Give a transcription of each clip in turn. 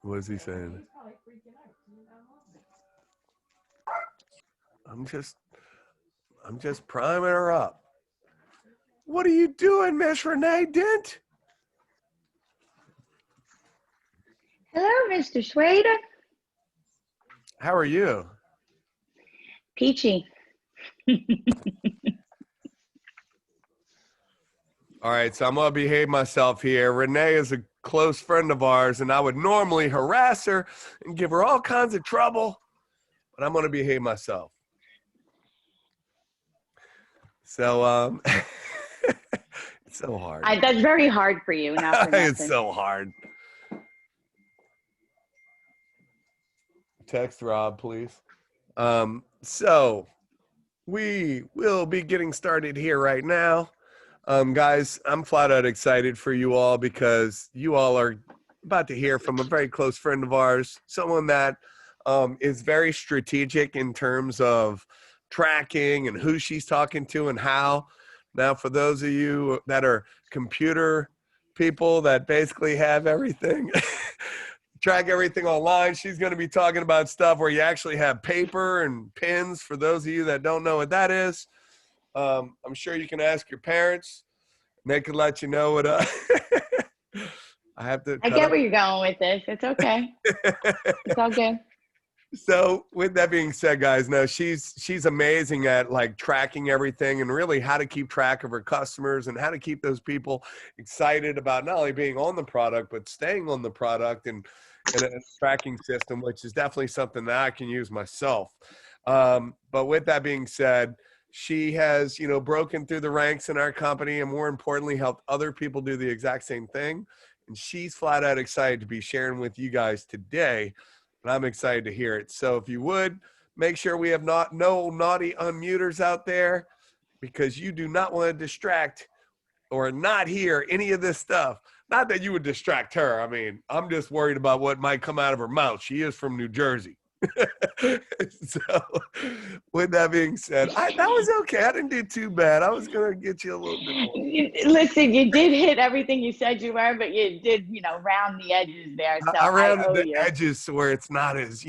What is he saying? I'm just I'm just priming her up. What are you doing, Miss Renee Dent? Hello, Mr. Schrader. How are you? Peachy. All right, so I'm going to behave myself here. Renee is a close friend of ours, and I would normally harass her and give her all kinds of trouble, but I'm going to behave myself. So, it's so hard. That's very hard for you, not for nothing. It's so hard. Text Rob, please. So we will be getting started here right now. Guys, I'm flat out excited for you all because you all are about to hear from a very close friend of ours, someone that is very strategic in terms of tracking and who she's talking to and how. Now, for those of you that are computer people that basically have everything, track everything online, she's going to be talking about stuff where you actually have paper and pens. For those of you that don't know what that is, I'm sure you can ask your parents. They can let you know what. I have to. I get where you're going with this. It's okay. It's all good. So, with that being said, guys, now she's amazing at like tracking everything and really how to keep track of her customers and how to keep those people excited about not only being on the product but staying on the product and a tracking system, which is definitely something that I can use myself. But with that being said, she has, broken through the ranks in our company and more importantly, helped other people do the exact same thing. And she's flat out excited to be sharing with you guys today. And I'm excited to hear it. So if you would, make sure we have no naughty unmuters out there because you do not want to distract or not hear any of this stuff. Not that you would distract her. I mean, I'm just worried about what might come out of her mouth. She is from New Jersey. So with that being said, that was okay. I didn't do too bad. I was going to get you a little bit more. Listen, you did hit everything you said you were, but you did, round the edges there. So I rounded the edges where it's not as,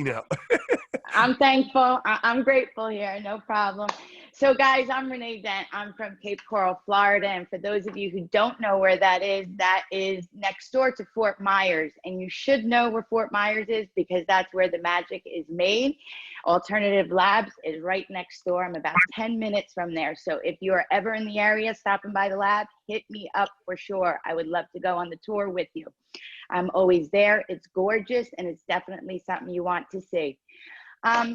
I'm thankful. I'm grateful here. No problem. So guys, I'm Renee Dent. I'm from Cape Coral, Florida. And for those of you who don't know where that is next door to Fort Myers. And you should know where Fort Myers is because that's where the magic is made. Alternative Labs is right next door. I'm about 10 minutes from there. So if you're ever in the area, stopping by the lab, hit me up for sure. I would love to go on the tour with you. I'm always there. It's gorgeous and it's definitely something you want to see.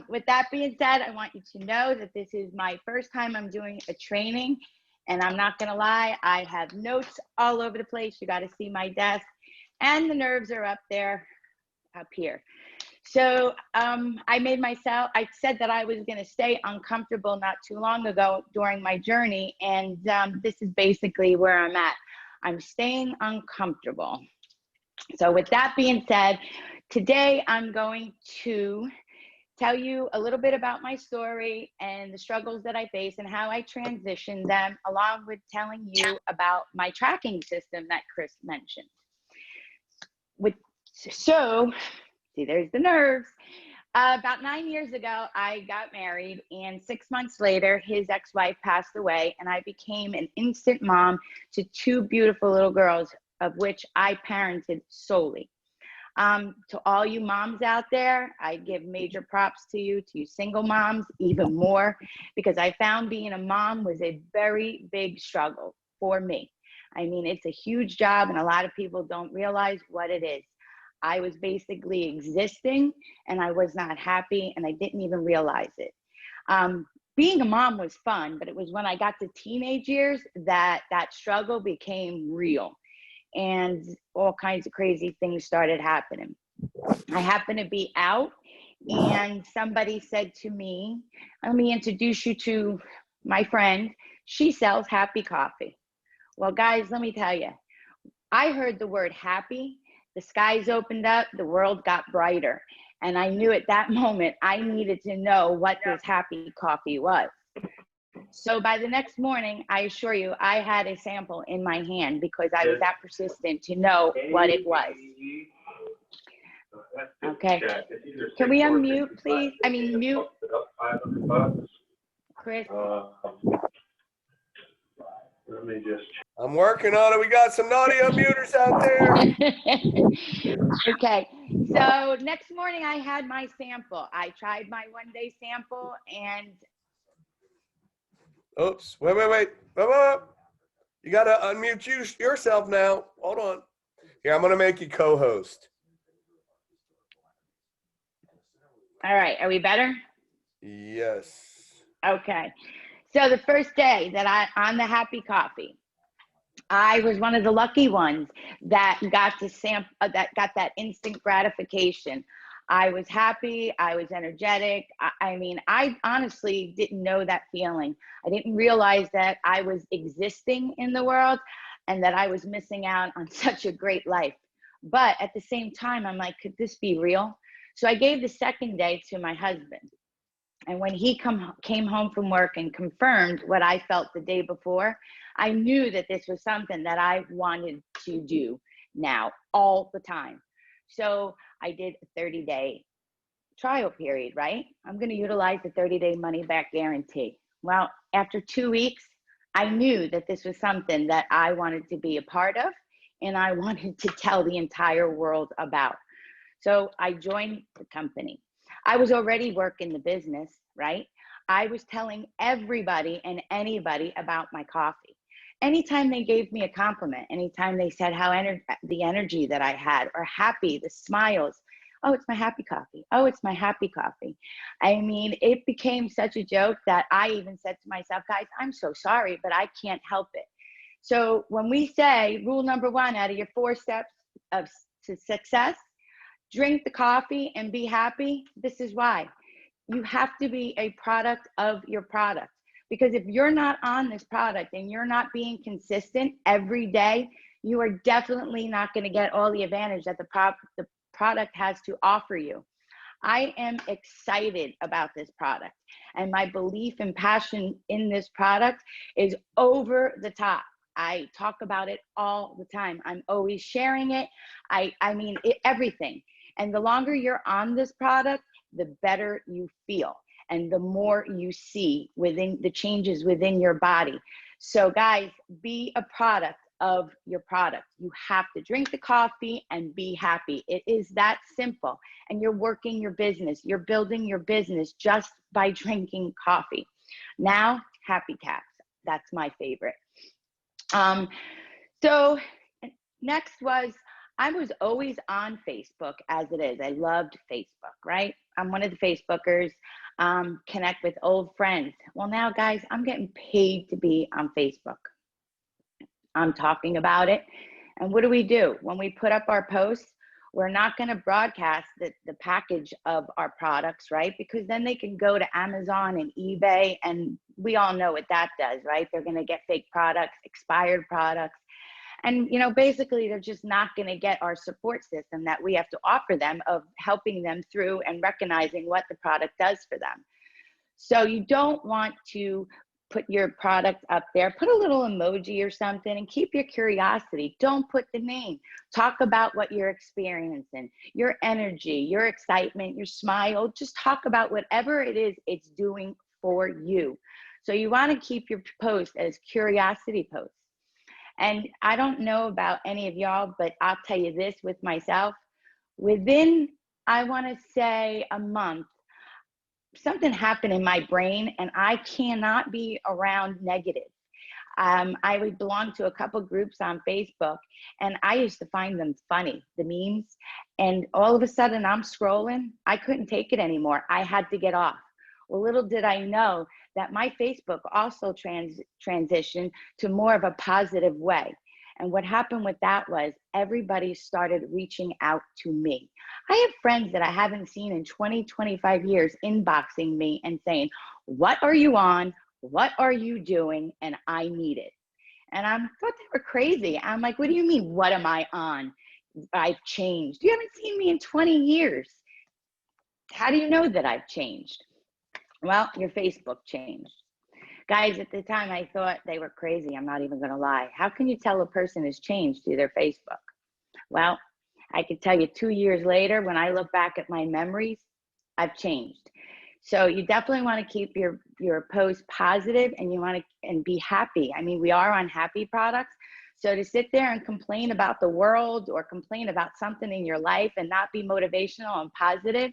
With that being said, I want you to know that this is my first time I'm doing a training, and I'm not going to lie, I have notes all over the place. You got to see my desk, and the nerves are up here. So I said that I was going to stay uncomfortable not too long ago during my journey, and this is basically where I'm at. I'm staying uncomfortable. So with that being said, today I'm going to tell you a little bit about my story and the struggles that I face and how I transitioned them, along with telling you about my tracking system that Chris mentioned. See, there's the nerves. About 9 years ago, I got married, and 6 months later, his ex-wife passed away, and I became an instant mom to 2 beautiful little girls, of which I parented solely. To all you moms out there, I give major props to you single moms, even more, because I found being a mom was a very big struggle for me. I mean, it's a huge job and a lot of people don't realize what it is. I was basically existing and I was not happy and I didn't even realize it. Being a mom was fun, but it was when I got to teenage years that struggle became real. And all kinds of crazy things started happening. I happened to be out and somebody said to me, let me introduce you to my friend. She sells happy coffee. Well, guys, let me tell you, I heard the word happy, the skies opened up, the world got brighter. And I knew at that moment I needed to know what this happy coffee was. So by the next morning, I assure you, I had a sample in my hand because I was that persistent to know what it was. Okay. Can we unmute, please? I mean, mute. Chris. Let me just. I'm working on it. We got some naughty unmuters out there. Okay. So next morning I had my sample. I tried my 1-day sample and. Oops. Wait. You got to unmute yourself now. Hold on. Here, I'm going to make you co-host. All right. Are we better? Yes. Okay. So the first day that on the Happy Coffee, I was one of the lucky ones that got to that got that instant gratification. I was happy. I was energetic. I mean, I honestly didn't know that feeling. I didn't realize that I was existing in the world and that I was missing out on such a great life. But at the same time, I'm like, could this be real? So I gave the second day to my husband. And when he came home from work and confirmed what I felt the day before, I knew that this was something that I wanted to do now all the time. So I did a 30-day trial period, right? I'm going to utilize the 30-day money back guarantee. Well, after 2 weeks, I knew that this was something that I wanted to be a part of and I wanted to tell the entire world about. So I joined the company. I was already working the business, right? I was telling everybody and anybody about my coffee. Anytime they gave me a compliment, anytime they said how the energy that I had, or happy, the smiles, oh, it's my happy coffee. Oh, it's my happy coffee. I mean, it became such a joke that I even said to myself, guys, I'm so sorry, but I can't help it. So when we say rule number 1 out of your 4 steps to success, drink the coffee and be happy, this is why. You have to be a product of your product. Because if you're not on this product and you're not being consistent every day, you are definitely not going to get all the advantage that the product has to offer you. I am excited about this product, and my belief and passion in this product is over the top. I talk about it all the time. I'm always sharing it. I mean, everything. And the longer you're on this product, the better you feel and the more you see within the changes within your body. So guys, be a product of your product. You have to drink the coffee and be happy. It is that simple. And you're working your business. You're building your business just by drinking coffee. Now, happy caps. That's my favorite. So next was, I was always on Facebook as it is. I loved Facebook, right? I'm one of the Facebookers, connect with old friends. Well, now guys, I'm getting paid to be on Facebook. I'm talking about it. And what do? When we put up our posts, we're not going to broadcast the package of our products, right? Because then they can go to Amazon and eBay, and we all know what that does, right? They're going to get fake products, expired products. And, basically they're just not going to get our support system that we have to offer them of helping them through and recognizing what the product does for them. So you don't want to put your product up there, put a little emoji or something and keep your curiosity. Don't put the name. Talk about what you're experiencing, your energy, your excitement, your smile. Just talk about whatever it is it's doing for you. So you want to keep your post as curiosity posts. And I don't know about any of y'all, but I'll tell you this with myself. Within, I want to say, a month, something happened in my brain and I cannot be around negative. I would belong to a couple groups on Facebook and I used to find them funny, the memes. And all of a sudden I'm scrolling. I couldn't take it anymore. I had to get off. Well, little did I know that my Facebook also transitioned to more of a positive way. And what happened with that was everybody started reaching out to me. I have friends that I haven't seen in 20, 25 years inboxing me and saying, what are you on? What are you doing? And I need it. And I thought they were crazy. I'm like, what do you mean? What am I on? I've changed. You haven't seen me in 20 years. How do you know that I've changed? Well, your Facebook changed. Guys, at the time, I thought they were crazy. I'm not even going to lie. How can you tell a person has changed through their Facebook? Well, I can tell you 2 years later, when I look back at my memories, I've changed. So you definitely want to keep your post positive, and you want to and be happy. I mean, we are on happy products. So to sit there and complain about the world or complain about something in your life and not be motivational and positive,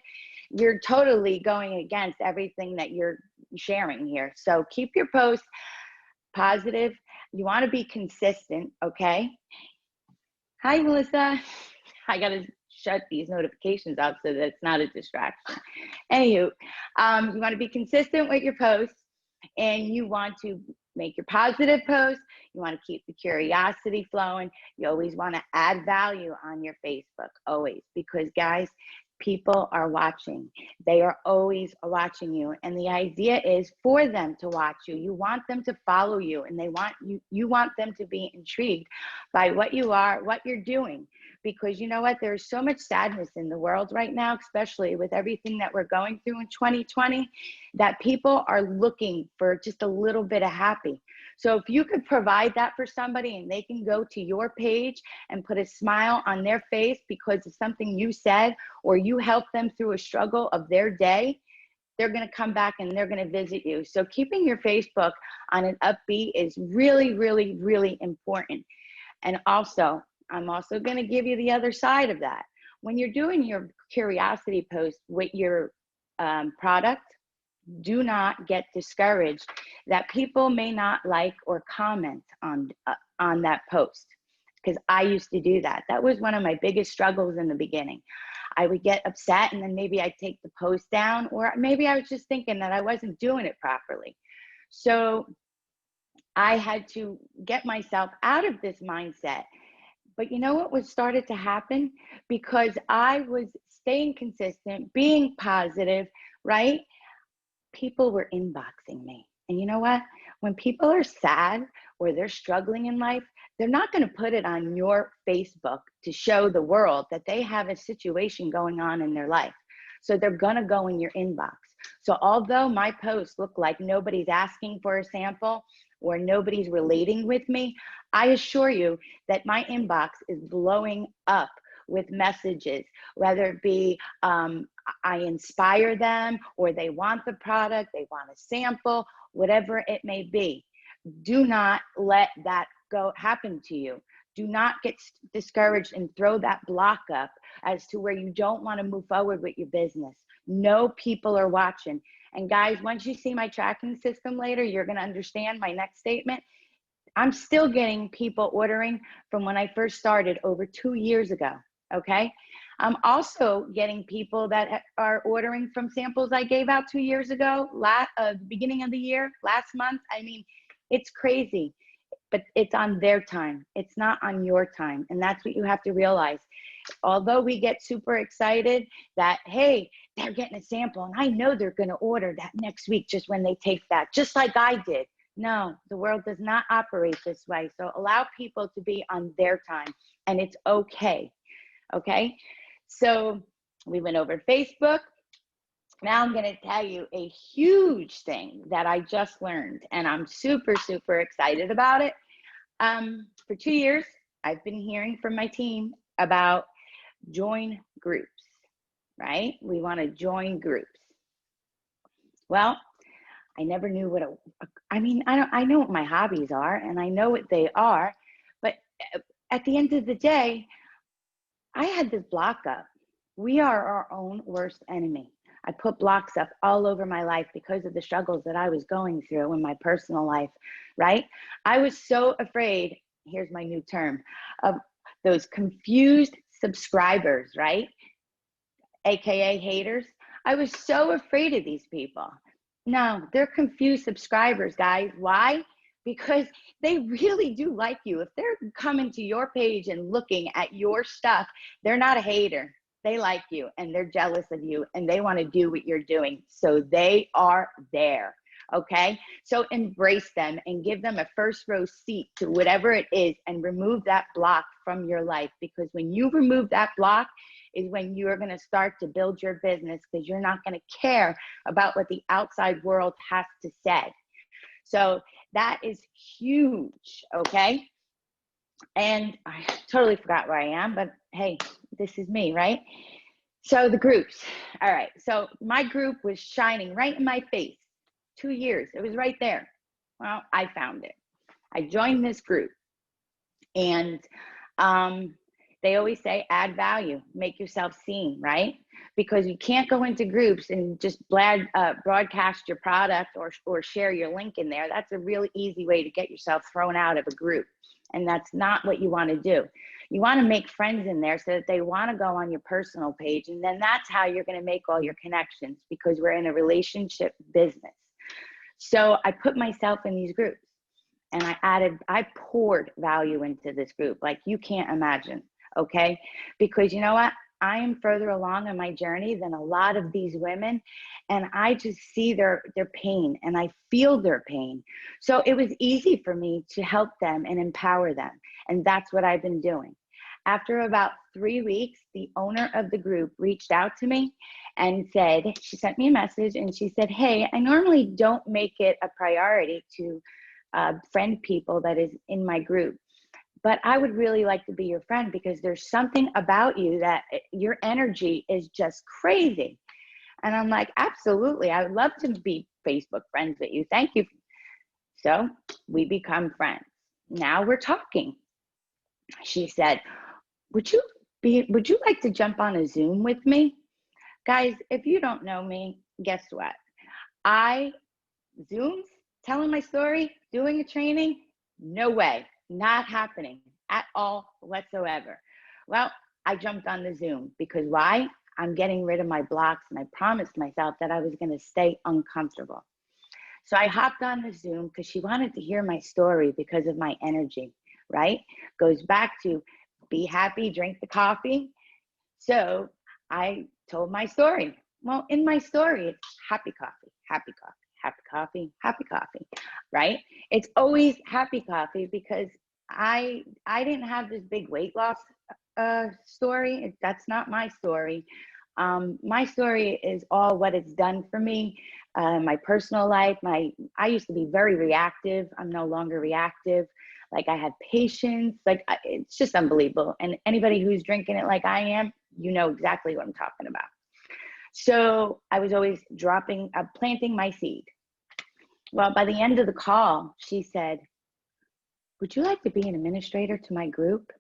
you're totally going against everything that you're sharing here. So keep your posts positive. You want to be consistent, okay? Hi, Melissa. I got to shut these notifications off so that it's not a distraction. Anywho, you want to be consistent with your posts, and you want to make your positive posts. You want to keep the curiosity flowing. You always want to add value on your Facebook, always, because guys, people are watching. They are always watching you, and the idea is for them to watch you. You want them to follow you, and you want them to be intrigued by what you are, what you're doing. Because you know what, there's so much sadness in the world right now, especially with everything that we're going through in 2020, that people are looking for just a little bit of happy. So if you could provide that for somebody, and they can go to your page and put a smile on their face because of something you said, or you helped them through a struggle of their day, they're going to come back and they're going to visit you. So keeping your Facebook on an upbeat is really, really, really important. And also, I'm also going to give you the other side of that. When you're doing your curiosity post with your product, do not get discouraged that people may not like or comment on that post, because I used to do that. That was one of my biggest struggles in the beginning. I would get upset, and then maybe I'd take the post down, or maybe I was just thinking that I wasn't doing it properly. So I had to get myself out of this mindset. But you know what was started to happen? Because I was staying consistent, being positive, right? People were inboxing me. And you know what? When people are sad or they're struggling in life, they're not going to put it on your Facebook to show the world that they have a situation going on in their life. So they're going to go in your inbox. So although my posts look like nobody's asking for a sample or nobody's relating with me, I assure you that my inbox is blowing up with messages, whether it be I inspire them, or they want the product, they want a sample, whatever it may be. Do not let that happen to you. Do not get discouraged and throw that block up as to where you don't want to move forward with your business. No, people are watching. And guys, once you see my tracking system later, you're going to understand my next statement. I'm still getting people ordering from when I first started over 2 years ago, okay? I'm also getting people that are ordering from samples I gave out 2 years ago, beginning of the year, last month. I mean, it's crazy, but it's on their time. It's not on your time, and that's what you have to realize. Although we get super excited that, hey, they're getting a sample, and I know they're going to order that next week just when they take that, just like I did. No, the world does not operate this way. So allow people to be on their time, and it's okay. Okay? So we went over Facebook. Now I'm going to tell you a huge thing that I just learned, and I'm super, super excited about it. For 2 years, I've been hearing from my team about join groups, right? We want to join groups. Well, I never knew what I know what my hobbies are, and I know what they are, but at the end of the day, I had this block up. We are our own worst enemy. I put blocks up all over my life because of the struggles that I was going through in my personal life, right? I was so afraid, here's my new term, of those confused subscribers, right? AKA haters. I was so afraid of these people. No, they're confused subscribers, guys. Why? Because they really do like you. If they're coming to your page and looking at your stuff, they're not a hater. They like you, and they're jealous of you, and they want to do what you're doing. So they are there. Okay? So embrace them and give them a first row seat to whatever it is, and remove that block from your life. Because when you remove that block is when you're going to start to build your business, because you're not going to care about what the outside world has to say. So that is huge. Okay? And I totally forgot where I am, but hey, this is me, right? So the groups. All right. So my group was shining right in my face. 2 years. It was right there. Well, I found it. I joined this group, and they always say add value, make yourself seen, right? Because you can't go into groups and just broadcast your product or share your link in there. That's a really easy way to get yourself thrown out of a group. And that's not what you want to do. You want to make friends in there so that they want to go on your personal page. And then that's how you're going to make all your connections, because we're in a relationship business. So I put myself in these groups, and I poured value into this group like you can't imagine. Okay. Because you know what? I am further along on my journey than a lot of these women. And I just see their pain, and I feel their pain. So it was easy for me to help them and empower them. And that's what I've been doing. After about 3 weeks, the owner of the group reached out to me and said, she sent me a message and she said, hey, I normally don't make it a priority to friend people that is in my group, but I would really like to be your friend because there's something about you that your energy is just crazy. And I'm like, absolutely. I would love to be Facebook friends with you. Thank you. So we become friends. Now we're talking. She said, would you like to jump on a Zoom with me? Guys, if you don't know me, guess what? Zooms, telling my story, doing a training, no way, not happening at all whatsoever. Well, I jumped on the Zoom because why? I'm getting rid of my blocks, and I promised myself that I was going to stay uncomfortable. So I hopped on the Zoom because she wanted to hear my story because of my energy, right? Goes back to be happy, drink the coffee. So I told my story. Well, in my story, it's happy coffee, happy coffee, happy coffee, happy coffee, right? It's always happy coffee because I didn't have this big weight loss story. That's not my story. My story is all what it's done for me, my personal life. I used to be very reactive. I'm no longer reactive. Like I had patience. Like it's just unbelievable. And anybody who's drinking it like I am, you know exactly what I'm talking about. So I was always planting my seed. Well, by the end of the call, she said, would you like to be an administrator to my group?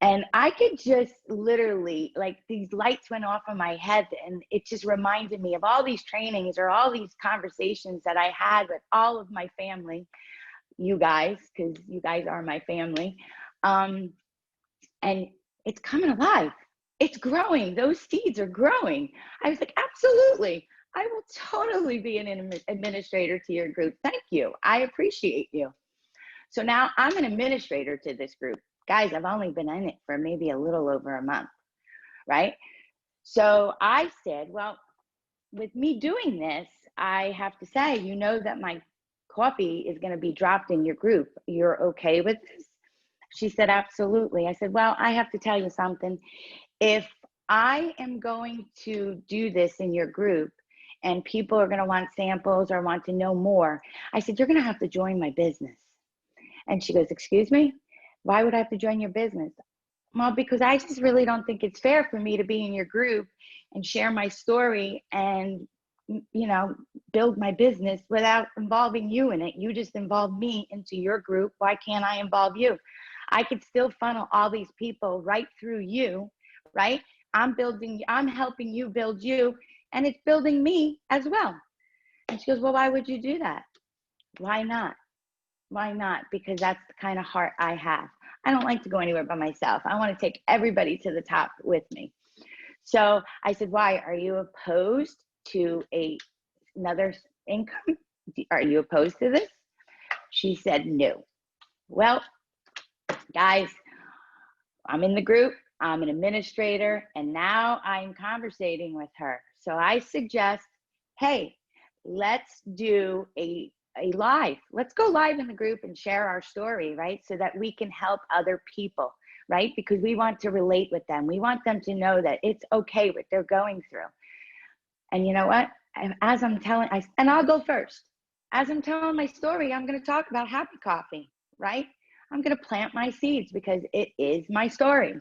And I could just literally, like these lights went off in my head, and it just reminded me of all these trainings or all these conversations that I had with all of my family, you guys, because you guys are my family. And it's coming alive. It's growing. Those seeds are growing. I was like, absolutely. I will totally be an administrator to your group. Thank you. I appreciate you. So now I'm an administrator to this group. Guys, I've only been in it for maybe a little over a month, right? So I said, well, with me doing this, I have to say, you know that my coffee is going to be dropped in your group. You're okay with this? She said, absolutely. I said, well, I have to tell you something. If I am going to do this in your group and people are going to want samples or want to know more, I said, you're going to have to join my business. And she goes, excuse me? Why would I have to join your business? Well, because I just really don't think it's fair for me to be in your group and share my story and, you know, build my business without involving you in it. You just involved me into your group. Why can't I involve you? I could still funnel all these people right through you, right? I'm helping you build you, and it's building me as well. And she goes, well, why would you do that? Why not? Why not? Because that's the kind of heart I have. I don't like to go anywhere by myself. I want to take everybody to the top with me. So I said, why? Are you opposed to another income? Are you opposed to this? She said, no. Well, guys, I'm in the group. I'm an administrator, and now I'm conversating with her. So I suggest, hey, let's do a live. Let's go live in the group and share our story, right? So that we can help other people, right? Because we want to relate with them. We want them to know that it's okay what they're going through. And you know what? And I'll go first. As I'm telling my story, I'm going to talk about happy coffee, right? I'm going to plant my seeds because it is my story.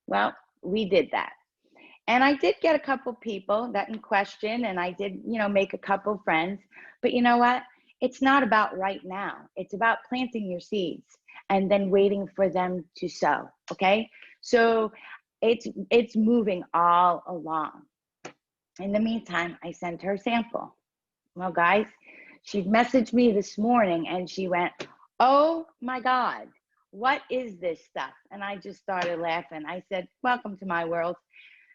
Well, we did that. And I did get a couple people that in question, and I did, make a couple friends. But you know what? It's not about right now. It's about planting your seeds and then waiting for them to sow. Okay. So it's moving all along. In the meantime, I sent her a sample. Well, guys, she messaged me this morning and she went, "Oh my God, what is this stuff?" And I just started laughing. I said, "Welcome to my world."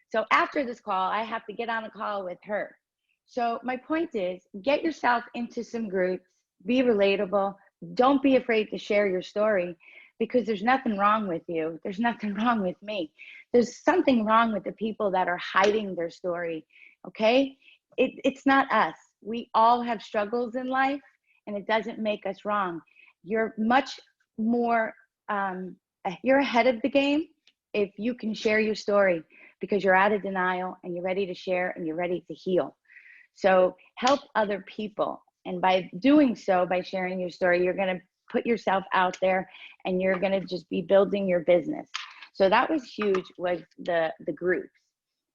So after this call, I have to get on a call with her. So my point is, get yourself into some groups, be relatable. Don't be afraid to share your story, because there's nothing wrong with you. There's nothing wrong with me. There's something wrong with the people that are hiding their story. Okay. It's not us. We all have struggles in life, and it doesn't make us wrong. You're much more, you're ahead of the game if you can share your story, because you're out of denial and you're ready to share and you're ready to heal. So help other people. And by doing so, by sharing your story, you're going to put yourself out there and you're going to just be building your business. So that was huge, was the groups.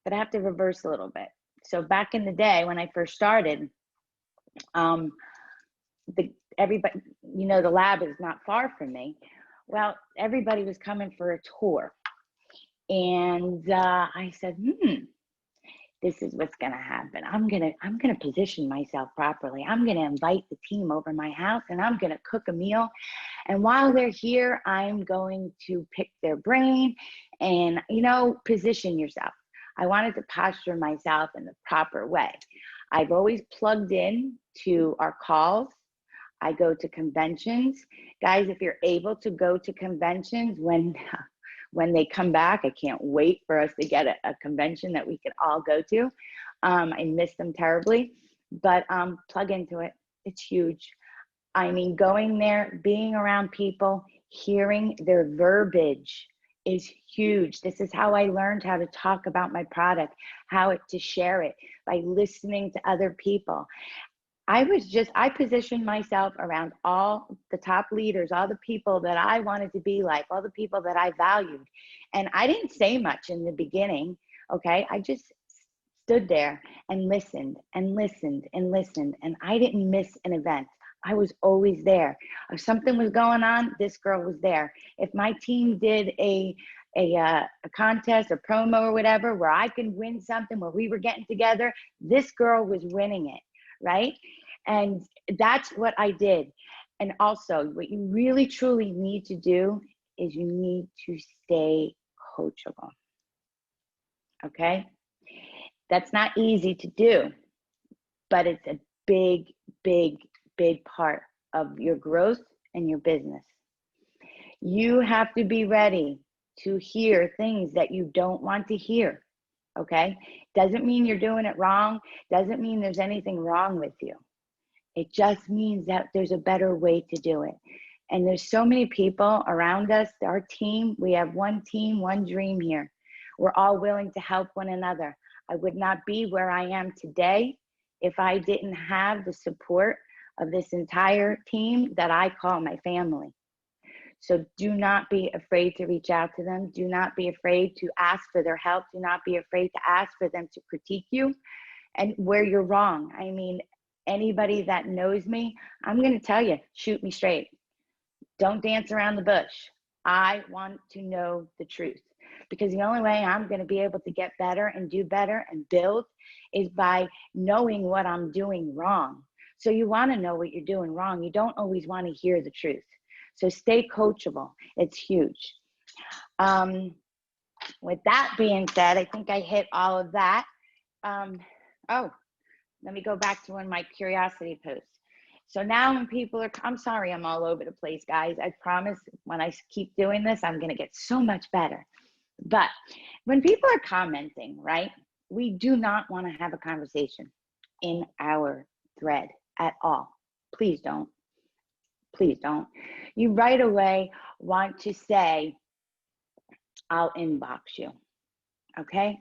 But I have to reverse a little bit. So back in the day when I first started, everybody, the lab is not far from me. Well, everybody was coming for a tour. And I said, this is what's going to happen. I'm going to position myself properly. I'm going to invite the team over my house and I'm going to cook a meal. And while they're here, I'm going to pick their brain and, position yourself. I wanted to posture myself in the proper way. I've always plugged in to our calls. I go to conventions. Guys, if you're able to go to conventions when they come back, I can't wait for us to get a convention that we could all go to. I miss them terribly, but plug into it. It's huge. I mean, going there, being around people, hearing their verbiage is huge. This is how I learned how to talk about my product, to share it, by listening to other people. I positioned myself around all the top leaders, all the people that I wanted to be like, all the people that I valued. And I didn't say much in the beginning, okay? I just stood there and listened and listened and listened, and I didn't miss an event. I was always there. If something was going on, this girl was there. If my team did a contest, a promo or whatever, where I could win something, where we were getting together, this girl was winning it. Right? And that's what I did. And also, what you really truly need to do is you need to stay coachable. Okay? That's not easy to do, but it's a big, big, big part of your growth and your business. You have to be ready to hear things that you don't want to hear. Okay? Doesn't mean you're doing it wrong. Doesn't mean there's anything wrong with you. It just means that there's a better way to do it. And there's so many people around us, our team, we have one team, one dream here. We're all willing to help one another. I would not be where I am today if I didn't have the support of this entire team that I call my family. So do not be afraid to reach out to them. Do not be afraid to ask for their help. Do not be afraid to ask for them to critique you and where you're wrong. I mean, anybody that knows me, I'm going to tell you, shoot me straight. Don't dance around the bush. I want to know the truth, because the only way I'm going to be able to get better and do better and build is by knowing what I'm doing wrong. So you want to know what you're doing wrong. You don't always want to hear the truth. So stay coachable. It's huge. With that being said, I think I hit all of that. Let me go back to one of my curiosity posts. So now when people are, I'm sorry, I'm all over the place, guys. I promise when I keep doing this, I'm going to get so much better. But when people are commenting, right, we do not want to have a conversation in our thread at all. Please don't. Please don't. You right away want to say, I'll inbox you. Okay?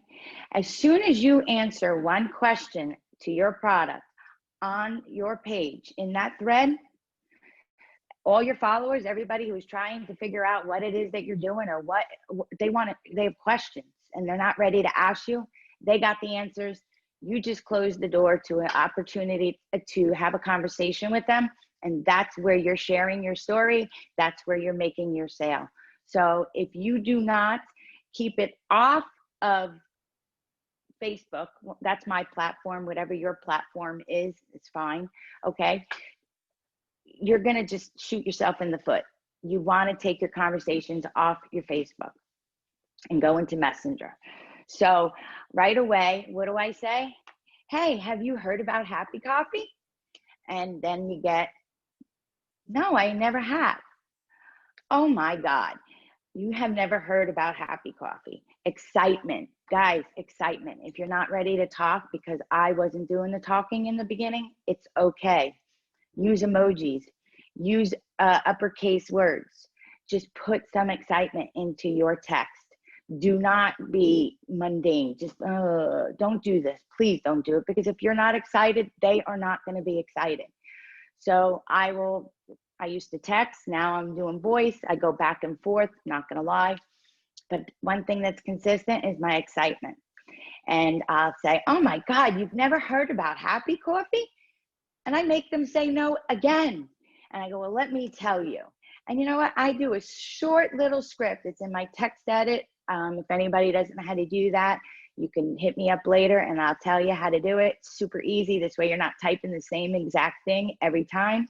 As soon as you answer one question to your product on your page in that thread, all your followers, everybody who's trying to figure out what it is that you're doing or what they want to, they have questions and they're not ready to ask you. They got the answers. You just close the door to an opportunity to have a conversation with them. And that's where you're sharing your story. That's where you're making your sale. So if you do not keep it off of Facebook, that's my platform, whatever your platform is, it's fine. Okay. You're going to just shoot yourself in the foot. You want to take your conversations off your Facebook and go into Messenger. So right away, what do I say? Hey, have you heard about Happy Coffee? And then you get, no, I never have. Oh my God, you have never heard about Happy Coffee. Excitement, guys, excitement. If you're not ready to talk because I wasn't doing the talking in the beginning, it's okay. Use emojis, use uppercase words. Just put some excitement into your text. Do not be mundane. Just don't do this. Please don't do it, because if you're not excited, they are not going to be excited. So I used to text. Now I'm doing voice. I go back and forth, not going to lie. But one thing that's consistent is my excitement. And I'll say, oh my God, you've never heard about Happy Coffee? And I make them say no again. And I go, well, let me tell you. And you know what? I do a short little script. It's in my text edit. If anybody doesn't know how to do that, you can hit me up later and I'll tell you how to do it. It's super easy. This way you're not typing the same exact thing every time.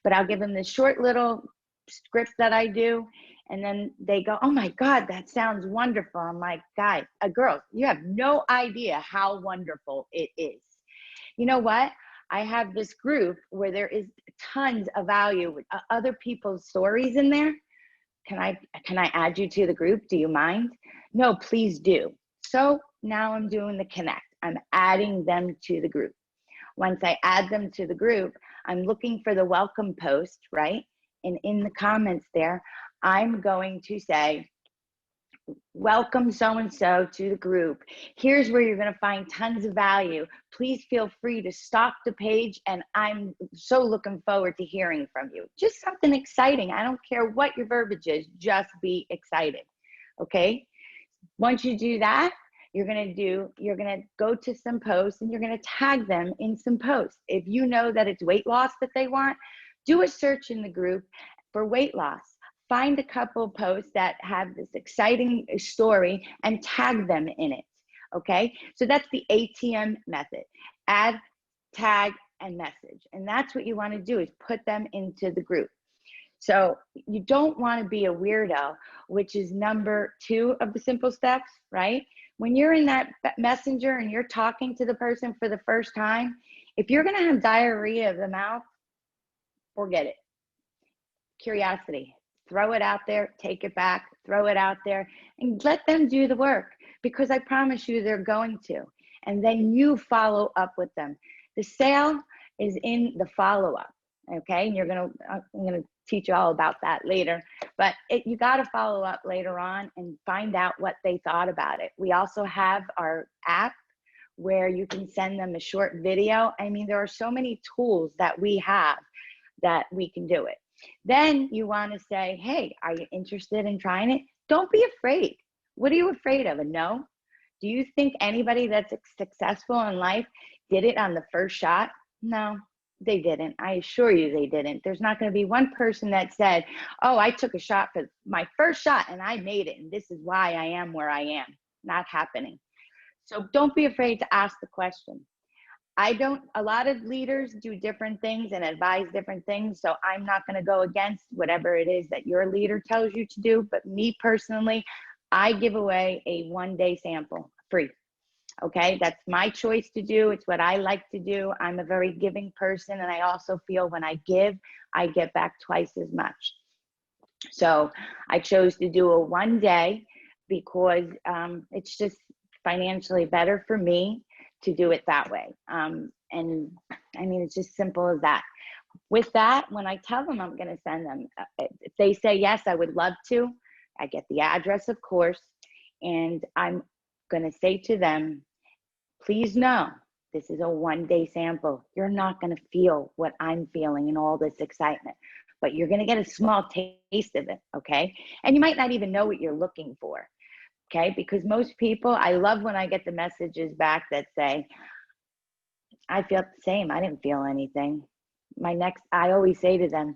But I'll give them this short little script that I do. And then they go, oh my God, that sounds wonderful. I'm like, guys, girls, you have no idea how wonderful it is. You know what? I have this group where there is tons of value with other people's stories in there. Can I add you to the group? Do you mind? No, please do. So now I'm doing the connect. I'm adding them to the group. Once I add them to the group, I'm looking for the welcome post, right? And in the comments there, I'm going to say, welcome so-and-so to the group. Here's where you're going to find tons of value. Please feel free to stalk the page, and I'm so looking forward to hearing from you. Just something exciting. I don't care what your verbiage is, just be excited. Okay? Once you do that, you're going to go to some posts and you're going to tag them in some posts. If you know that it's weight loss that they want, do a search in the group for weight loss. Find a couple posts that have this exciting story and tag them in it, okay? So that's the ATM method: add, tag, and message. And that's what you want to do, is put them into the group. So you don't want to be a weirdo, which is number 2 of the simple steps, right? When you're in that messenger and you're talking to the person for the first time, if you're going to have diarrhea of the mouth, forget it. Curiosity. Throw it out there, take it back, throw it out there, and let them do the work, because I promise you they're going to. And then you follow up with them. The sale is in the follow-up, okay? And I'm gonna teach you all about that later, but you gotta follow up later on and find out what they thought about it. We also have our app where you can send them a short video. I mean, there are so many tools that we have that we can do it. Then you want to say, hey, are you interested in trying it? Don't be afraid. What are you afraid of? A no? Do you think anybody that's successful in life did it on the first shot? No, they didn't. I assure you they didn't. There's not going to be one person that said, oh, I took a shot for my first shot and I made it, and this is why I am where I am. Not happening. So don't be afraid to ask the question. A lot of leaders do different things and advise different things. So I'm not going to go against whatever it is that your leader tells you to do. But me personally, I give away a 1-day sample free. Okay. That's my choice to do. It's what I like to do. I'm a very giving person. And I also feel when I give, I get back twice as much. So I chose to do a 1-day because it's just financially better for me to do it that way. And I mean, it's just simple as that. With that, when I tell them I'm going to send them, if they say, yes, I would love to, I get the address, of course, and I'm going to say to them, please know, this is a 1-day sample. You're not going to feel what I'm feeling and all this excitement. but you're going to get a small taste of it. Okay. And you might not even know what you're looking for. Okay. Because most people, I love when I get the messages back that say, I felt the same. I didn't feel anything. I always say to them,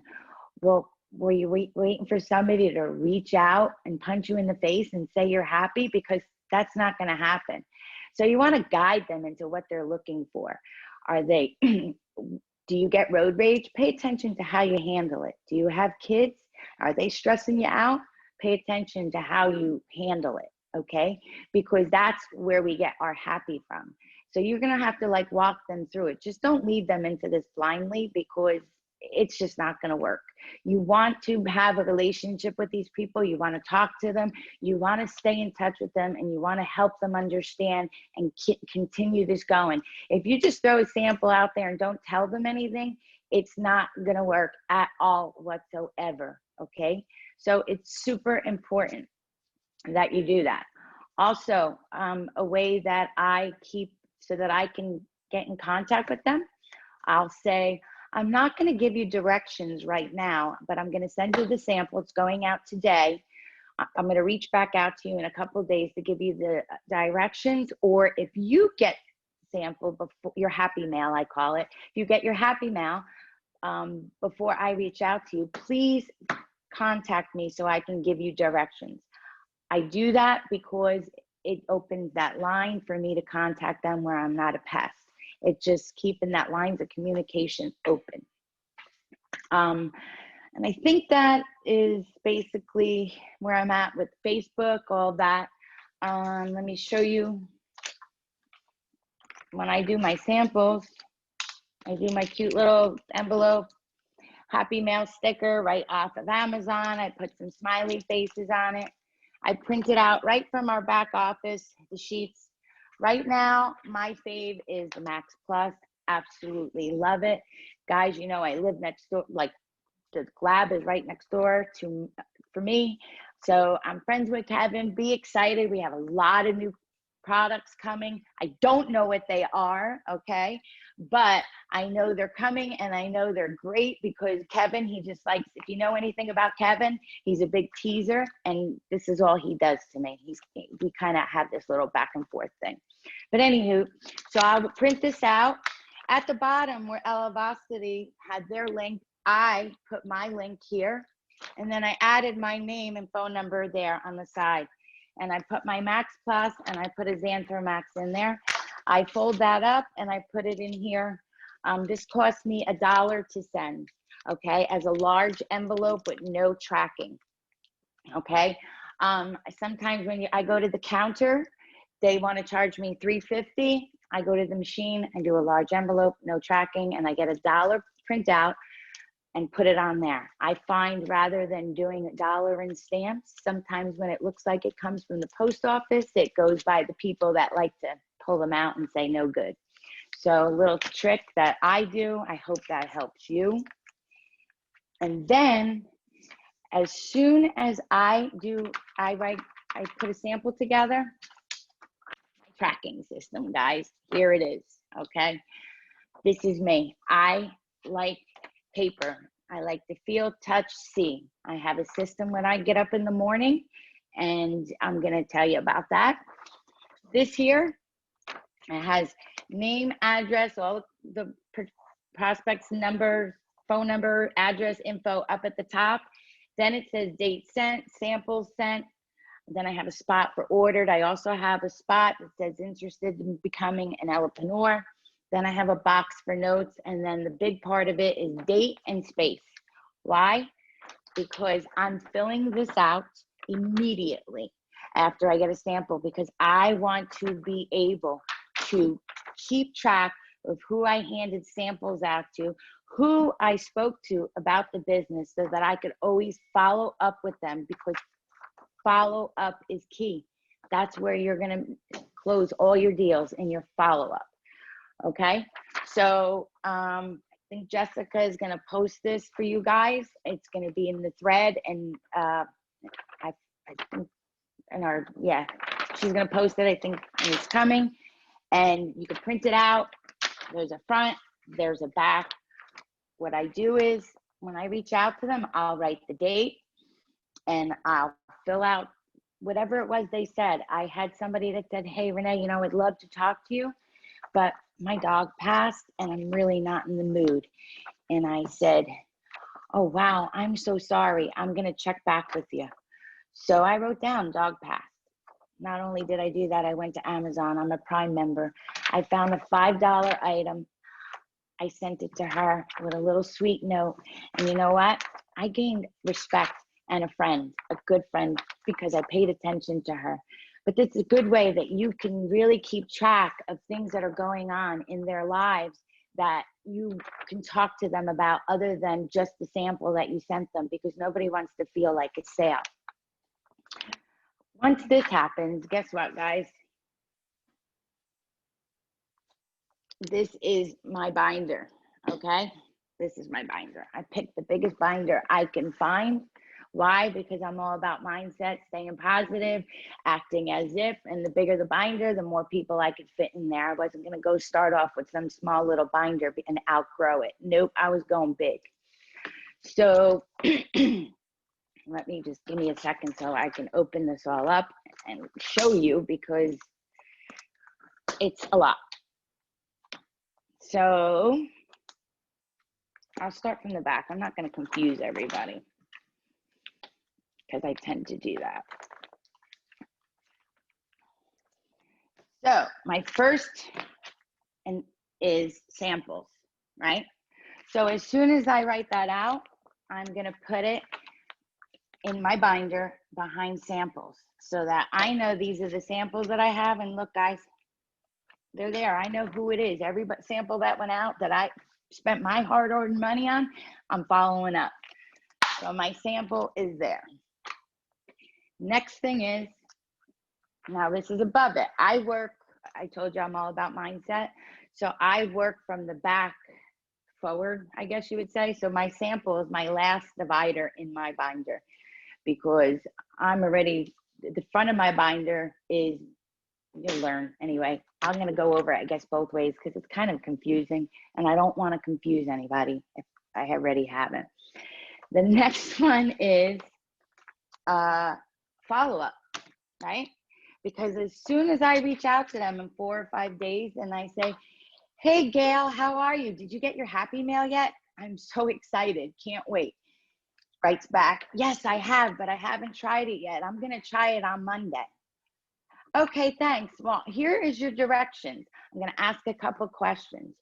well, were you waiting for somebody to reach out and punch you in the face and say you're happy? Because that's not going to happen. So you want to guide them into what they're looking for. Are they, do you get road rage? Pay attention to how you handle it. Do you have kids? Are they stressing you out? Pay attention to how you handle it, okay? Because that's where we get our happy from. So you're going to have to like walk them through it. Just don't lead them into this blindly, because it's just not going to work. You want to have a relationship with these people. You want to talk to them. You want to stay in touch with them, and you want to help them understand and continue this going. If you just throw a sample out there and don't tell them anything, it's not going to work at all whatsoever. Okay. So it's super important that you do that. Also, a way that I keep so that I can get in contact with them, I'll say, I'm not going to give you directions right now, but I'm going to send you the sample. It's going out today. I'm going to reach back out to you in a couple of days to give you the directions. Or if you get sample before your happy mail, I call it, if you get your happy mail before I reach out to you, please contact me so I can give you directions. I do that because it opens that line for me to contact them where I'm not a pest. It's just keeping that lines of communication open. And I think that is basically where I'm at with Facebook, all that. Let me show you. When I do my samples, I do my cute little envelope, Happy Mail sticker right off of Amazon. I put some smiley faces on it. I print it out right from our back office, the sheets. Right now, my fave is the Max Plus. Absolutely love it. Guys, you know, I live next door, like the lab is right next door for me. So I'm friends with Kevin. Be excited. We have a lot of new products coming. I don't know what they are, okay? But I know they're coming, and I know they're great because Kevin, he just likes, if you know anything about Kevin, he's a big teaser, and this is all he does to me. We kind of have this little back and forth thing. But anywho, so I'll print this out. At the bottom where Elevosity had their link, I put my link here, and then I added my name and phone number there on the side. And I put my Max Plus, and I put a Xanthromax in there. I fold that up and I put it in here. This cost me $1 to send, okay, as a large envelope with no tracking, okay? Sometimes when I go to the counter, they want to charge me $3.50. I go to the machine, I do a large envelope, no tracking, and I get $1 printout and put it on there. I find rather than doing $1 in stamps, sometimes when it looks like it comes from the post office, it goes by the people that like to pull them out and say no good. So a little trick that I do, I hope that helps you. And then as soon as I put a sample together, tracking system, guys, here it is, okay? This is me. I like paper. I like to feel, touch, see. I have a system when I get up in the morning, and I'm gonna tell you about that. This here, it has name, address, all the prospects number, phone number, address, info up at the top. Then it says date sent, samples sent. Then I have a spot for ordered. I also have a spot that says interested in becoming an entrepreneur. Then I have a box for notes. And then the big part of it is date and space. Why? Because I'm filling this out immediately after I get a sample, because I want to be able to keep track of who I handed samples out to, who I spoke to about the business, so that I could always follow up with them, because follow up is key. That's where you're going to close all your deals, in your follow up. Okay. So I think Jessica is going to post this for you guys. It's going to be in the thread, and I think she's going to post it. I think it's coming, and you can print it out. There's a front, there's a back. What I do is when I reach out to them, I'll write the date and I'll fill out whatever it was they said. I had somebody that said, hey, Renee, you know, I'd love to talk to you, but my dog passed and I'm really not in the mood. And I said, oh, wow, I'm so sorry. I'm going to check back with you. So I wrote down dog passed. Not only did I do that, I went to Amazon. I'm a Prime member. I found a $5 item. I sent it to her with a little sweet note. And you know what? I gained respect and a good friend, because I paid attention to her. But it's a good way that you can really keep track of things that are going on in their lives that you can talk to them about, other than just the sample that you sent them, because nobody wants to feel like a sale. Once this happens, guess what, guys? This is my binder, okay? This is my binder. I picked the biggest binder I can find. Why? Because I'm all about mindset, staying positive, acting as if, and the bigger the binder, the more people I could fit in there. I wasn't gonna go start off with some small little binder and outgrow it. Nope, I was going big. So let me just, give me a second so I can open this all up and show you, because it's a lot. So I'll start from the back. I'm not going to confuse everybody, because I tend to do that. So my first is samples, right? So as soon as I write that out, I'm going to put it in my binder behind samples, so that I know these are the samples that I have. And look, guys, they're there. I know who it is. Every sample that went out that I spent my hard-earned money on, I'm following up. So my sample is there. Next thing is, now this is above it. I told you I'm all about mindset. So I work from the back forward, I guess you would say. So my sample is my last divider in my binder, because I'm already, the front of my binder is, you'll learn anyway. I'm going to go over it, I guess, both ways, because it's kind of confusing, and I don't want to confuse anybody if I already haven't. The next one is follow-up, right? Because as soon as I reach out to them in 4 or 5 days and I say, hey, Gail, how are you? Did you get your happy mail yet? I'm so excited. Can't wait. Writes back, yes, I have, but I haven't tried it yet. I'm going to try it on Monday. Okay, thanks. Well, here is your directions. I'm going to ask a couple questions.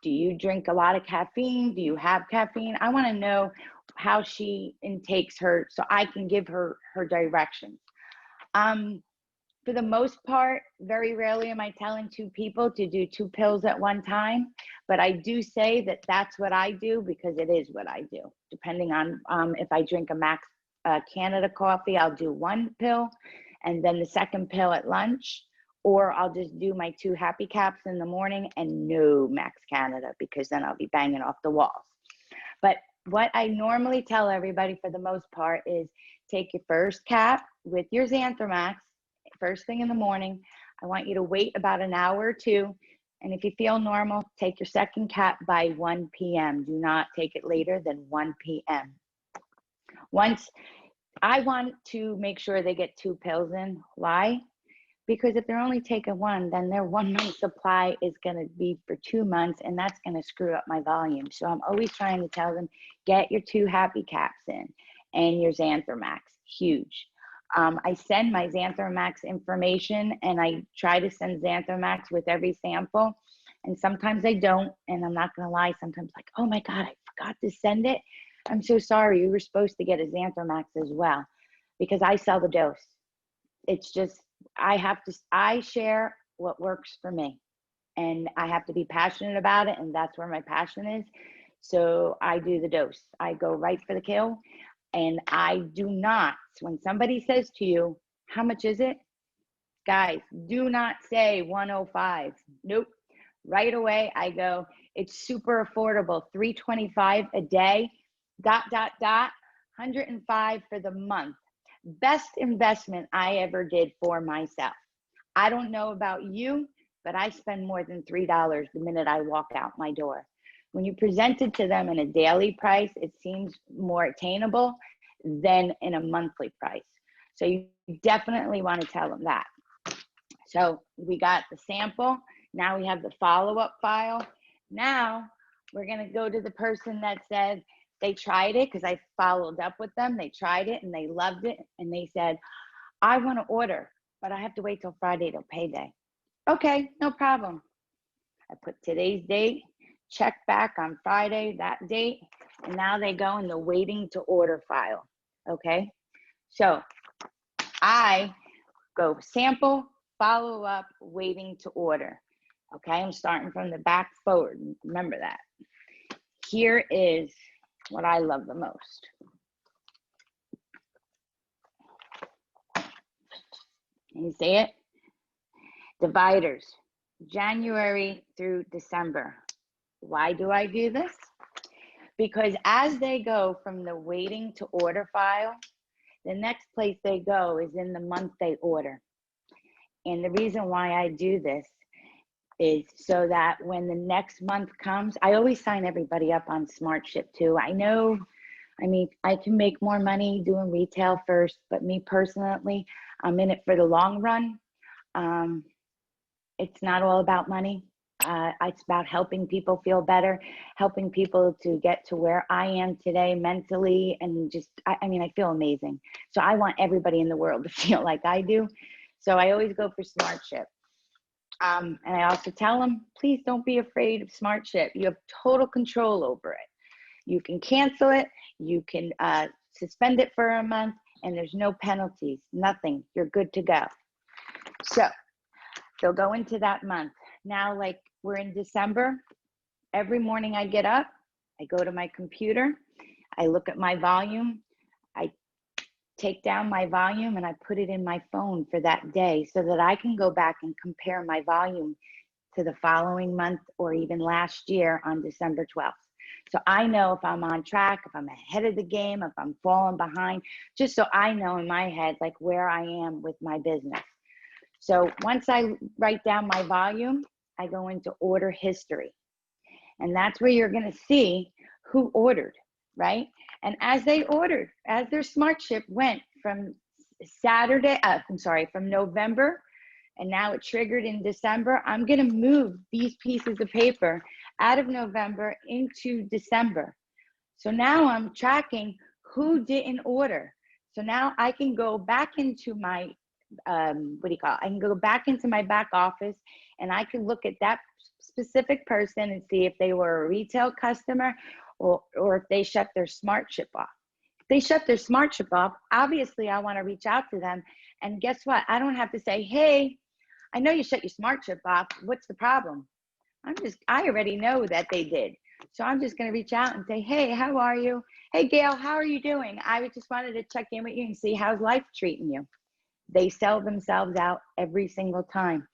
Do you drink a lot of caffeine? Do you have caffeine? I want to know how she intakes her, so I can give her directions. For the most part, very rarely am I telling 2 people to do 2 pills at one time, but I do say that that's what I do, because it is what I do. Depending on if I drink a Max Canada coffee, I'll do 1 pill and then the second pill at lunch, or I'll just do my 2 happy caps in the morning and no Max Canada, because then I'll be banging off the walls. But what I normally tell everybody for the most part is, take your first cap with your Xanthromax first thing in the morning. I want you to wait about an hour or 2. And if you feel normal, take your second cap by 1 p.m. Do not take it later than 1 p.m. Once, I want to make sure they get 2 pills in. Why? Because if they're only taking 1, then their 1 month supply is going to be for 2 months, and that's going to screw up my volume. So I'm always trying to tell them, get your 2 happy caps in and your Xanthromax. Huge. I send my Xanthromax information, and I try to send Xanthromax with every sample. And sometimes I don't, and I'm not going to lie. Sometimes like, oh my God, I forgot to send it. I'm so sorry. You were supposed to get a Xanthromax as well, because I sell the dose. It's just, I share what works for me, and I have to be passionate about it. And that's where my passion is. So I do the dose. I go right for the kill. And I do not, when somebody says to you, how much is it? Guys, do not say 105. Nope. Right away, I go, it's super affordable, $325 a day, ... 105 for the month. Best investment I ever did for myself. I don't know about you, but I spend more than $3 the minute I walk out my door. When you present it to them in a daily price, it seems more attainable than in a monthly price. So you definitely want to tell them that. So we got the sample. Now we have the follow-up file. Now we're going to go to the person that said they tried it, because I followed up with them. They tried it and they loved it. And they said, I want to order, but I have to wait till Friday till payday. Okay, no problem. I put today's date, check back on Friday, that date, and now they go in the waiting to order file. Okay, so I go sample, follow up, waiting to order. Okay, I'm starting from the back forward. Remember that. Here is what I love the most. Can you see it? Dividers, January through December. Why do I do this? Because as they go from the waiting to order file, the next place they go is in the month they order. And the reason why I do this is so that when the next month comes, I always sign everybody up on Smart Ship too. I know, I mean, I can make more money doing retail first, but me personally, I'm in it for the long run. It's not all about money. It's about helping people feel better, helping people to get to where I am today mentally, and just, I mean, I feel amazing. So I want everybody in the world to feel like I do. So I always go for Smart Ship. And I also tell them, please don't be afraid of Smart Ship. You have total control over it. You can cancel it. You can suspend it for a month, and there's no penalties, nothing. You're good to go. So they'll go into that month. Now, like we're in December, every morning I get up, I go to my computer, I look at my volume, I take down my volume and I put it in my phone for that day so that I can go back and compare my volume to the following month or even last year on December 12th. So I know if I'm on track, if I'm ahead of the game, if I'm falling behind, just so I know in my head, like where I am with my business. So once I write down my volume, I go into order history. And that's where you're going to see who ordered, right? And as they ordered, as their Smart Ship went from from November, and now it triggered in December, I'm going to move these pieces of paper out of November into December. So now I'm tracking who didn't order. So now I can go back into my I can go back into my back office and I can look at that specific person and see if they were a retail customer or if they shut their Smart Ship off. If they shut their Smart Ship off, obviously I want to reach out to them. And guess what? I don't have to say, hey, I know you shut your Smart Ship off. What's the problem? I already know that they did. So I'm just going to reach out and say, hey, how are you? Hey, Gail, how are you doing? I just wanted to check in with you and see how's life treating you. They sell themselves out every single time.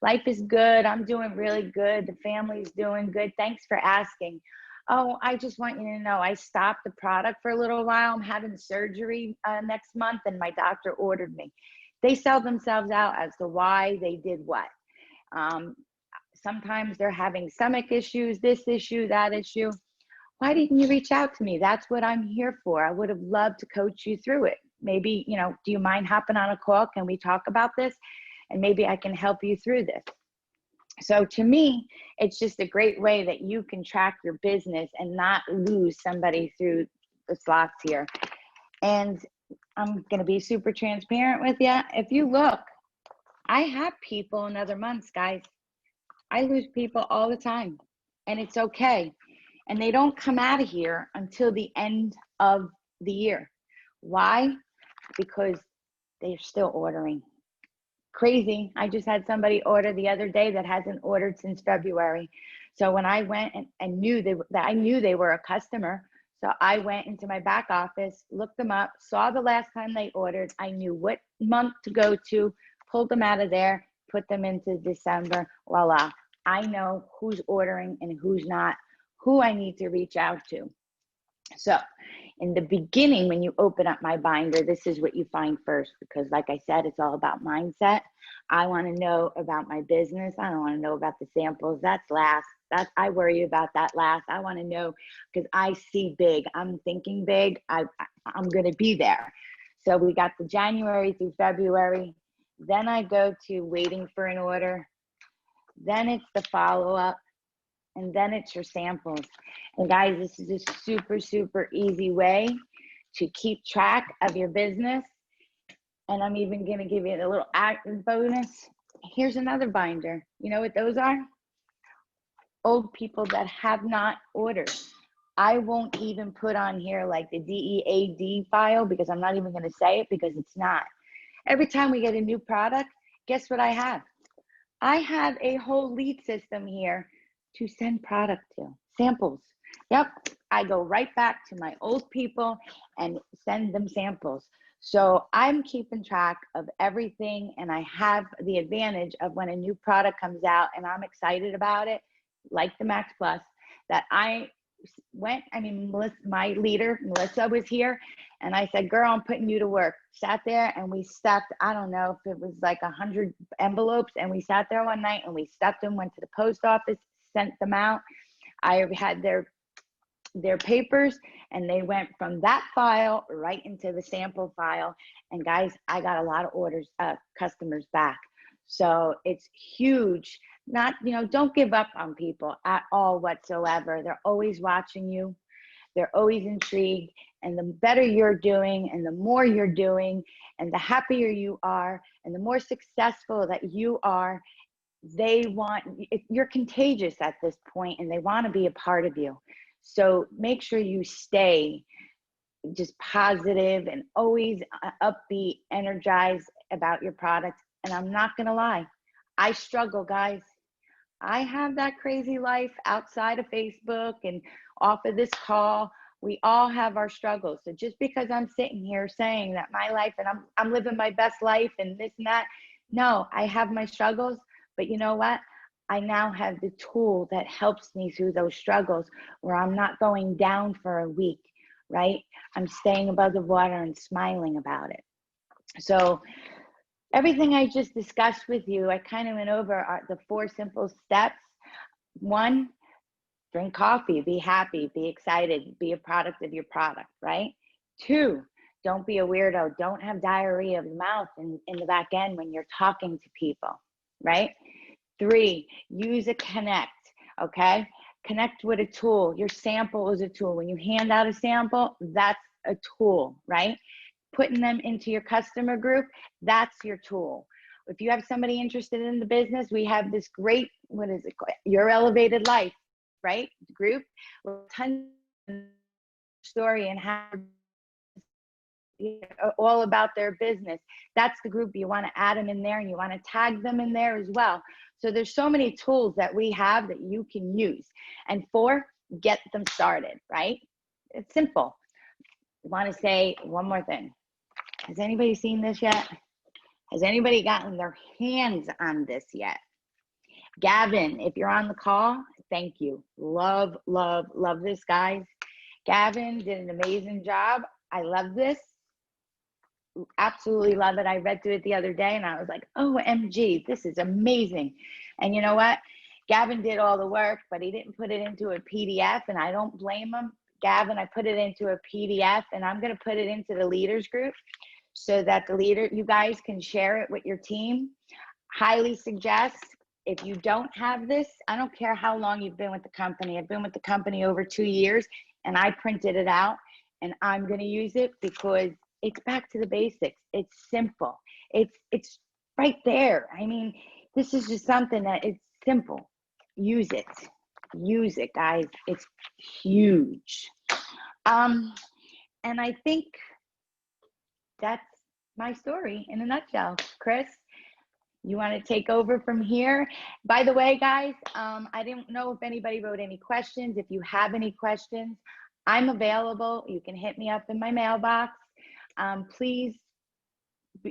Life is good. I'm doing really good. The family's doing good. Thanks for asking. Oh, I just want you to know I stopped the product for a little while. I'm having surgery next month and my doctor ordered me. They sell themselves out as to why they did what. Sometimes they're having stomach issues, this issue, that issue. Why didn't you reach out to me? That's what I'm here for. I would have loved to coach you through it. Maybe, do you mind hopping on a call? Can we talk about this? And maybe I can help you through this. So to me, it's just a great way that you can track your business and not lose somebody through the slots here. And I'm going to be super transparent with you. If you look, I have people in other months, guys. I lose people all the time, and it's okay. And they don't come out of here until the end of the year. Why? Because they're still ordering. Crazy. I just had somebody order the other day that hasn't ordered since February. So when I went and knew I knew they were a customer, so I went into my back office, looked them up, saw the last time they ordered. I knew what month to go to, pulled them out of there, put them into December. Voila. I know who's ordering and who's not, who I need to reach out to. So in the beginning, when you open up my binder, this is what you find first, because like I said, it's all about mindset. I want to know about my business. I don't want to know about the samples. That's last. I worry about that last. I want to know, because I see big. I'm thinking big. I'm going to be there. So we got the January through February. Then I go to waiting for an order. Then it's the follow-up. And then it's your samples. And guys, this is a super, super easy way to keep track of your business. And I'm even going to give you a little added bonus. Here's another binder. You know what those are? Old people that have not ordered. I won't even put on here like the DEAD file, because I'm not even going to say it, because it's not. Every time we get a new product, guess what I have? I have a whole lead system here to send product to, samples. Yep, I go right back to my old people and send them samples. So I'm keeping track of everything, and I have the advantage of when a new product comes out and I'm excited about it, like the Max Plus, that I went, Melissa, my leader, Melissa, was here, and I said, girl, I'm putting you to work. Sat there and we stuffed, I don't know if it was like 100 envelopes, and we sat there one night and we stuffed them, went to the post office, sent them out. I had their papers, and they went from that file right into the sample file. And guys, I got a lot of orders, customers back. So it's huge. Not, don't give up on people at all whatsoever. They're always watching you. They're always intrigued. And the better you're doing, and the more you're doing, and the happier you are, and the more successful that you are, you're contagious at this point, and they want to be a part of you. So make sure you stay just positive and always upbeat, energized about your product. And I'm not going to lie, I struggle, guys. I have that crazy life outside of Facebook and off of this call. We all have our struggles. So just because I'm sitting here saying that my life and I'm living my best life and this and that, no, I have my struggles. But you know what? I now have the tool that helps me through those struggles, where I'm not going down for a week, right? I'm staying above the water and smiling about it. So everything I just discussed with you, I kind of went over the 4 simple steps. 1, drink coffee, be happy, be excited, be a product of your product, right? 2, don't be a weirdo. Don't have diarrhea of the mouth in the back end when you're talking to people, right? 3, use a connect, okay? Connect with a tool. Your sample is a tool. When you hand out a sample, that's a tool, right? Putting them into your customer group, that's your tool. If you have somebody interested in the business, we have this great, what is it called? Your Elevated Life, right? Group with tons of story and how all about their business. That's the group. You want to add them in there, and you want to tag them in there as well. So there's so many tools that we have that you can use. And 4, get them started, right? It's simple. I want to say one more thing. Has anybody seen this yet? Has anybody gotten their hands on this yet? Gavin, if you're on the call, thank you. Love, love, love this, guys. Gavin did an amazing job. I love this. Absolutely love it. I read through it the other day and I was like, OMG, this is amazing. And you know what? Gavin did all the work, but he didn't put it into a PDF, and I don't blame him. Gavin, I put it into a PDF, and I'm going to put it into the leaders group so that you guys can share it with your team. Highly suggest, if you don't have this, I don't care how long you've been with the company. I've been with the company over 2 years, and I printed it out, and I'm going to use it because it's back to the basics. It's simple. It's right there. I mean, this is just something that it's simple. Use it. Use it, guys. It's huge. And I think that's my story in a nutshell. Chris, you want to take over from here? By the way, guys, I didn't know if anybody wrote any questions. If you have any questions, I'm available. You can hit me up in my mailbox. Please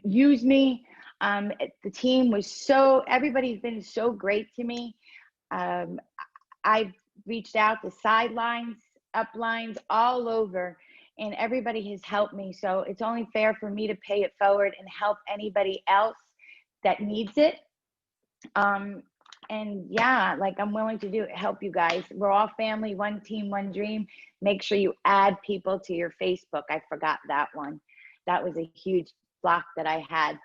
use me. The team was everybody's been so great to me. I've reached out to sidelines, uplines, all over, and everybody has helped me. So it's only fair for me to pay it forward and help anybody else that needs it. And yeah, like I'm willing to help you guys. We're all family, one team, one dream. Make sure you add people to your Facebook. I forgot that one. That was a huge block that I had.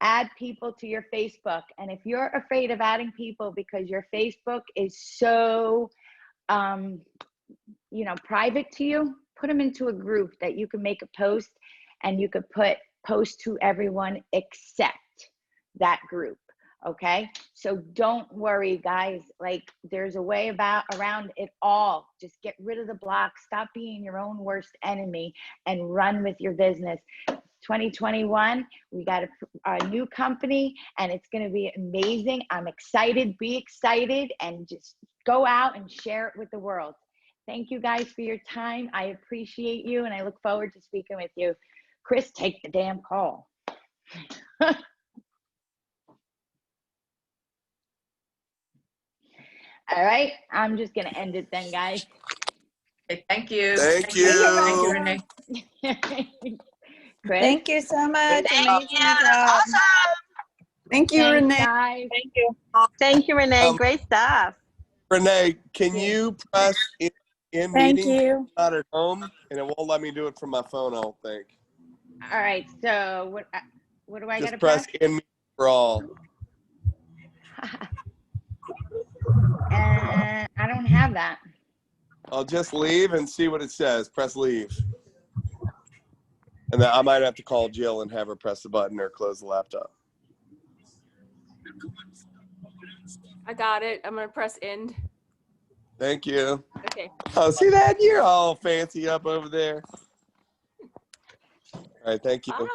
Add people to your Facebook. And if you're afraid of adding people because your Facebook is so, you know, private to you, put them into a group that you can make a post and you could post to everyone except that group. Okay. So don't worry, guys. Like there's a way around it all. Just get rid of the block. Stop being your own worst enemy and run with your business. 2021, we got a new company and it's going to be amazing. I'm excited. Be excited and just go out and share it with the world. Thank you guys for your time. I appreciate you and I look forward to speaking with you. Chris, take the damn call. All right, I'm just going to end it then, guys. Okay, thank you. Thank you. Thank you, Renee. Chris? Thank you so much. Thank Amazing you. job. Awesome. Thank you, Thanks, Renee. guys. Thank you. Thank you, Renee. Great stuff. Renee, can Yeah. you press in Thank meeting? you. Not at home, and it won't let me do it from my phone, I don't think. All right, so what do I got Just to press in meeting for all. And I don't have that. I'll just leave and see what it says. Press leave. And then I might have to call Jill and have her press the button or close the laptop. I got it. I'm going to press end. Thank you. Okay. Oh, see that? You're all fancy up over there. All right, thank you. Bye.